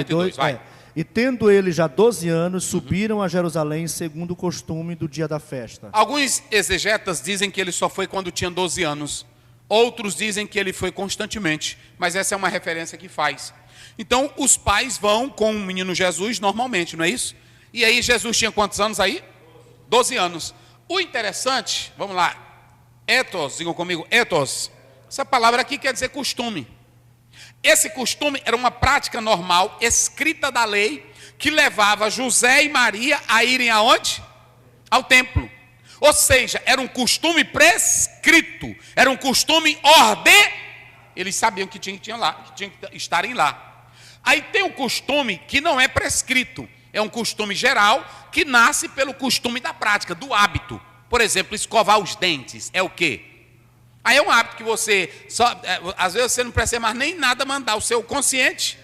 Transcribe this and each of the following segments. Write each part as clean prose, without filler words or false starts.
32, vai. E tendo ele já 12 anos, subiram a Jerusalém segundo o costume do dia da festa. Alguns exegetas dizem que ele só foi quando tinha 12 anos. Outros dizem que ele foi constantemente. Mas essa é uma referência que faz. Então, os pais vão com o menino Jesus normalmente, não é isso? E aí, Jesus tinha quantos anos aí? 12 anos. O interessante, vamos lá. Ethos, digam comigo, ethos. Essa palavra aqui quer dizer costume. Esse costume era uma prática normal, escrita da lei, que levava José e Maria a irem aonde? Ao templo. Ou seja, era um costume prescrito, era um costume Eles sabiam que tinham que estarem lá. Aí tem um costume que não é prescrito, é um costume geral, que nasce pelo costume da prática, do hábito. Por exemplo, escovar os dentes, é o quê? Aí é um hábito que você, às vezes você não precisa mais nem nada mandar, o seu consciente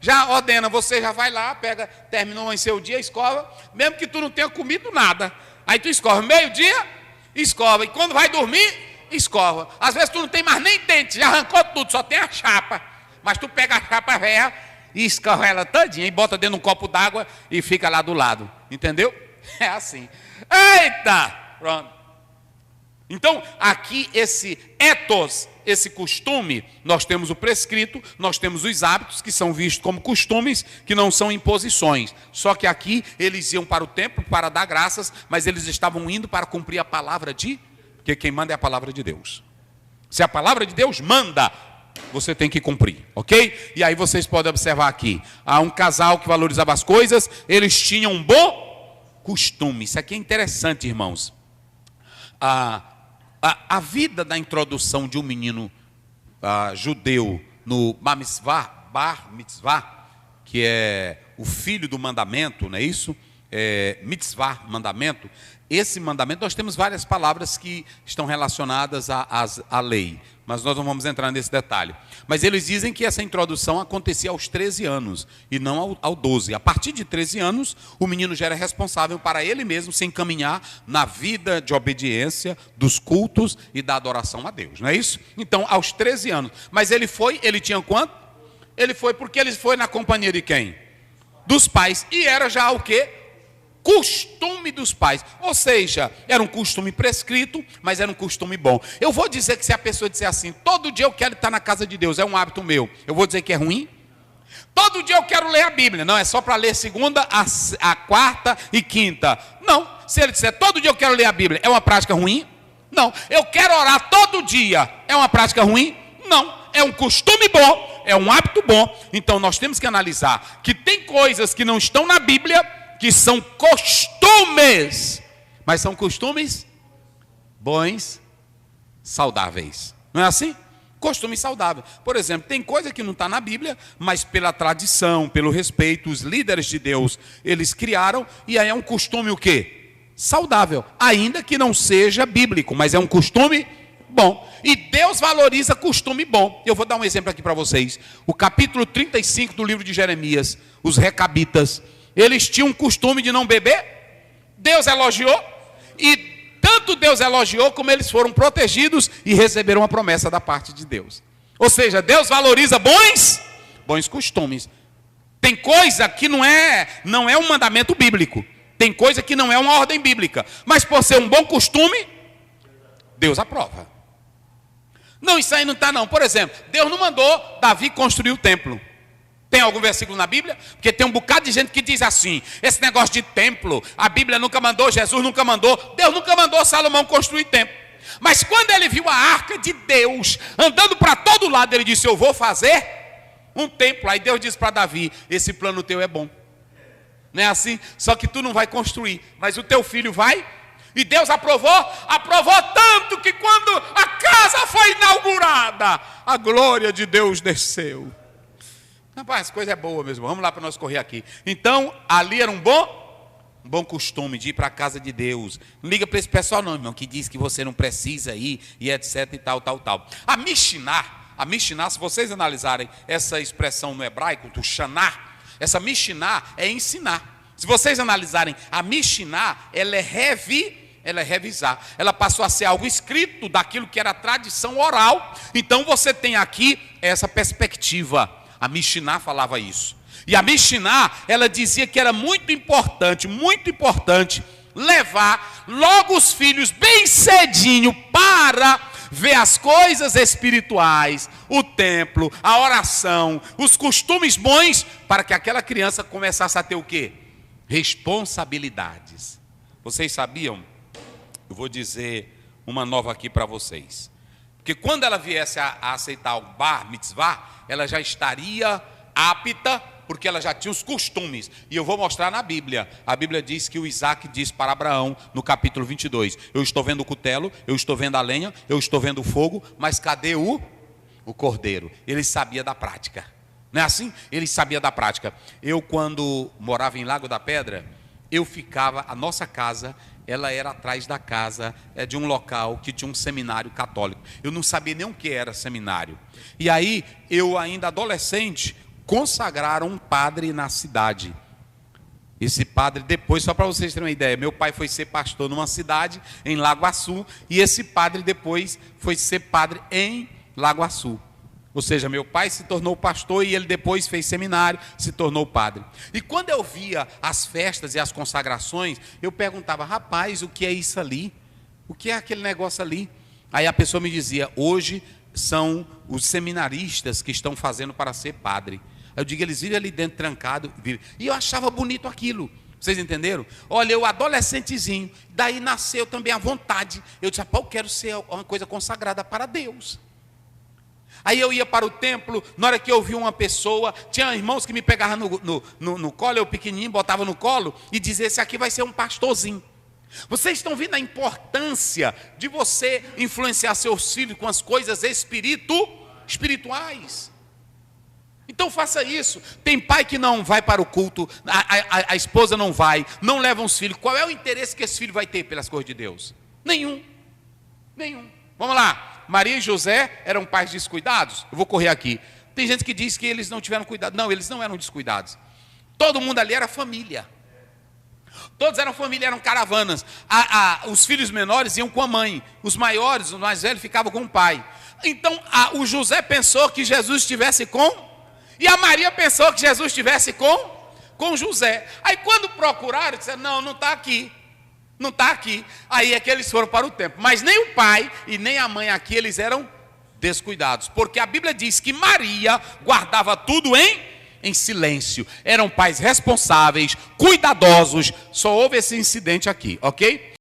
já ordena, você já vai lá, pega, terminou em seu dia, escova, mesmo que tu não tenha comido nada. Aí tu escova, meio-dia, escova, e quando vai dormir, escova. Às vezes tu não tem mais nem dente, já arrancou tudo, só tem a chapa. Mas tu pega a chapa velha e escova ela todinha, e bota dentro de um copo d'água e fica lá do lado, entendeu? É assim. Eita! Pronto. Então, aqui esse ethos, esse costume, nós temos o prescrito, nós temos os hábitos, que são vistos como costumes, que não são imposições. Só que aqui eles iam para o templo para dar graças, mas eles estavam indo para cumprir a palavra porque quem manda é a palavra de Deus. Se a palavra de Deus manda, você tem que cumprir, ok? E aí vocês podem observar aqui, há um casal que valorizava as coisas, eles tinham um bom costume. Isso aqui é interessante, irmãos. A vida da introdução de um menino judeu no Bar Mitzvah, que é o filho do mandamento, não é isso? Mitzvah, mandamento. Esse mandamento, nós temos várias palavras que estão relacionadas à lei, mas nós não vamos entrar nesse detalhe. Mas eles dizem que essa introdução acontecia aos 13 anos e não ao 12. A partir de 13 anos, o menino já era responsável para ele mesmo se encaminhar na vida de obediência, dos cultos e da adoração a Deus, não é isso? Então, aos 13 anos. Mas ele tinha quanto? Ele foi porque ele foi na companhia de quem? Dos pais. E era já o quê? Costume dos pais, ou seja, era um costume prescrito, mas era um costume bom. Eu vou dizer que se a pessoa disser assim, todo dia eu quero estar na casa de Deus, é um hábito meu, eu vou dizer que é ruim? Todo dia eu quero ler a Bíblia, não, é só para ler segunda, a quarta e quinta. Não, se ele disser todo dia eu quero ler a Bíblia, é uma prática ruim? Não, eu quero orar todo dia, é uma prática ruim? Não, é um costume bom, é um hábito bom. Então nós temos que analisar que tem coisas que não estão na Bíblia, que são costumes, mas são costumes bons, saudáveis. Não é assim? Costume saudável. Por exemplo, tem coisa que não está na Bíblia, mas pela tradição, pelo respeito, os líderes de Deus, eles criaram, e aí é um costume o quê? Saudável. Ainda que não seja bíblico, mas é um costume bom. E Deus valoriza costume bom. Eu vou dar um exemplo aqui para vocês. O capítulo 35 do livro de Jeremias, os recabitas, eles tinham um costume de não beber. Deus elogiou. E tanto Deus elogiou, como eles foram protegidos e receberam uma promessa da parte de Deus. Ou seja, Deus valoriza bons costumes. Tem coisa que não é um mandamento bíblico. Tem coisa que não é uma ordem bíblica. Mas por ser um bom costume, Deus aprova. Não, isso aí não está não. Por exemplo, Deus não mandou Davi construir o templo. Tem algum versículo na Bíblia? Porque tem um bocado de gente que diz assim, esse negócio de templo, a Bíblia nunca mandou, Jesus nunca mandou, Deus nunca mandou Salomão construir templo. Mas quando ele viu a arca de Deus andando para todo lado, ele disse, eu vou fazer um templo. Aí Deus disse para Davi, esse plano teu é bom. Não é assim? Só que tu não vai construir, mas o teu filho vai. E Deus aprovou tanto que quando a casa foi inaugurada, a glória de Deus desceu. Rapaz, coisa é boa mesmo. Vamos lá para nós correr aqui. Então, ali era um bom costume de ir para a casa de Deus. Não liga para esse pessoal não, irmão, que diz que você não precisa ir e etc e tal. A Mishnah, se vocês analisarem essa expressão no hebraico, do Shaná, essa Mishnah é ensinar. Se vocês analisarem, a Mishnah, ela é revisar. Ela passou a ser algo escrito daquilo que era a tradição oral. Então, você tem aqui essa perspectiva. A Mishnah falava isso. E a Mishiná, ela dizia que era muito importante levar logo os filhos bem cedinho para ver as coisas espirituais, o templo, a oração, os costumes bons, para que aquela criança começasse a ter o quê? Responsabilidades. Vocês sabiam? Eu vou dizer uma nova aqui para vocês. Porque quando ela viesse a aceitar o bar mitzvah, ela já estaria apta, porque ela já tinha os costumes. E eu vou mostrar na Bíblia. A Bíblia diz que o Isaac disse para Abraão, no capítulo 22, eu estou vendo o cutelo, eu estou vendo a lenha, eu estou vendo o fogo, mas cadê o cordeiro? Ele sabia da prática. Não é assim? Ele sabia da prática. Eu, quando morava em Lago da Pedra, eu ficava, a nossa casa, ela era atrás da casa de um local que tinha um seminário católico. Eu não sabia nem o que era seminário. E aí, eu ainda adolescente, consagraram um padre na cidade. Esse padre depois, só para vocês terem uma ideia, meu pai foi ser pastor numa cidade, em Lagoaçu, e esse padre depois foi ser padre em Lagoaçu. Ou seja, meu pai se tornou pastor e ele depois fez seminário, se tornou padre. E quando eu via as festas e as consagrações, eu perguntava, rapaz, o que é isso ali? O que é aquele negócio ali? Aí a pessoa me dizia, hoje são os seminaristas que estão fazendo para ser padre. Aí eu digo, eles vivem ali dentro trancado. E eu achava bonito aquilo. Vocês entenderam? Olha, eu adolescentezinho, daí nasceu também a vontade. Eu disse, eu quero ser uma coisa consagrada para Deus. Aí eu ia para o templo, na hora que eu vi uma pessoa, tinha irmãos que me pegavam no colo, eu pequenininho, botava no colo, e dizia, esse aqui vai ser um pastorzinho. Vocês estão vendo a importância de você influenciar seus filhos com as coisas espirituais? Então faça isso. Tem pai que não vai para o culto, a esposa não vai, não leva os filhos. Qual é o interesse que esse filho vai ter pelas coisas de Deus? Nenhum. Vamos lá. Maria e José eram pais descuidados? Eu vou correr aqui. Tem gente que diz que eles não tiveram cuidado. Não, eles não eram descuidados. Todo mundo ali era família. Todos eram família, eram caravanas. Os filhos menores iam com a mãe. Os maiores, os mais velhos, ficavam com o pai. Então, o José pensou que Jesus estivesse com... E a Maria pensou que Jesus estivesse com José. Aí quando procuraram, disseram, não está aqui. Não está aqui. Aí é que eles foram para o templo. Mas nem o pai e nem a mãe aqui, eles eram descuidados. Porque a Bíblia diz que Maria guardava tudo em silêncio. Eram pais responsáveis, cuidadosos. Só houve esse incidente aqui, ok?